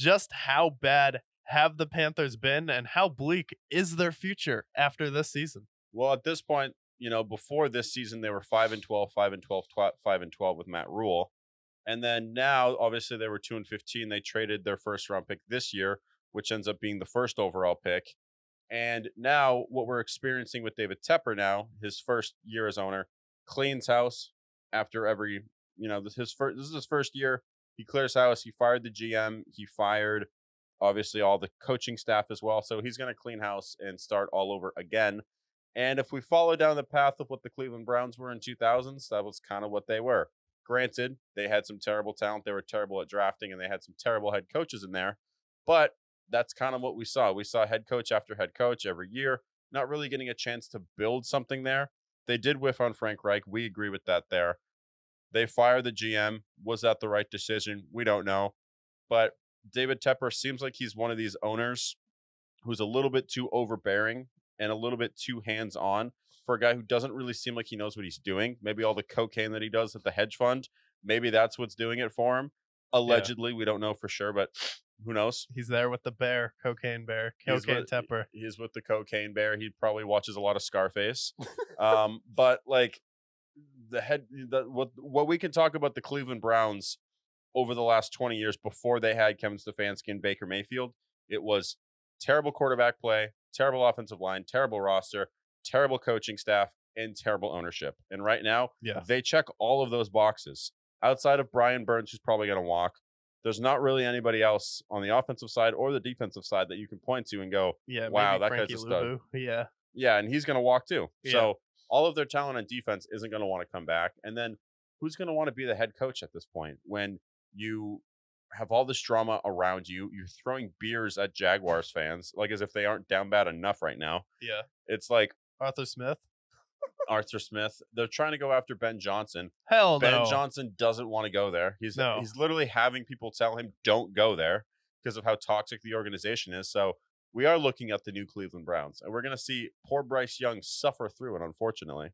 just how bad have the Panthers been and how bleak is their future after this season? Well, at this point, before this season, they were 5-12, 5-12, 5-12 with Matt Rule. And then now, obviously, they were 2-15. They traded their first round pick this year, which ends up being the first overall pick. And now, what we're experiencing with David Tepper now, his first year as owner, cleans house after every, this is his first year. He clears house. He fired the GM. He fired, obviously, all the coaching staff as well. So he's going to clean house and start all over again. And if we follow down the path of what the Cleveland Browns were in 2000s, that was kind of what they were. Granted, they had some terrible talent. They were terrible at drafting, and they had some terrible head coaches in there. But that's kind of what we saw. We saw head coach after head coach every year, not really getting a chance to build something there. They did whiff on Frank Reich. We agree with that there. They fired the GM. Was that the right decision? We don't know. But David Tepper seems like he's one of these owners who's a little bit too overbearing and a little bit too hands-on for a guy who doesn't really seem like he knows what he's doing. Maybe all the cocaine that he does at the hedge fund, maybe that's what's doing it for him. Yeah. Allegedly, we don't know for sure, but who knows? He's there with the bear, cocaine Tepper. He's with the cocaine bear. He probably watches a lot of Scarface. But like what we can talk about the Cleveland Browns over the last 20 years before they had Kevin Stefanski and Baker Mayfield, it was terrible quarterback play, terrible offensive line, terrible roster, terrible coaching staff, and terrible ownership. And right now, Yeah. they check all of those boxes. Outside of Brian Burns, who's probably going to walk, there's not really anybody else on the offensive side or the defensive side that you can point to and go, Yeah, wow, maybe that Frankie guy's a stud. Luvu. Yeah. Yeah, and he's going to walk too. Yeah. So all of their talent on defense isn't going to want to come back. And then who's going to want to be the head coach at this point when you have all this drama around you? You're throwing beers at Jaguars fans, like as if they aren't down bad enough right now. Yeah. It's like Arthur Smith. Arthur Smith. They're trying to go after Ben Johnson. Hell Ben no. Johnson doesn't want to go there. He's No. literally having people tell him don't go there because of how toxic the organization is. So we are looking at the new Cleveland Browns, and we're going to see poor Bryce Young suffer through it, unfortunately.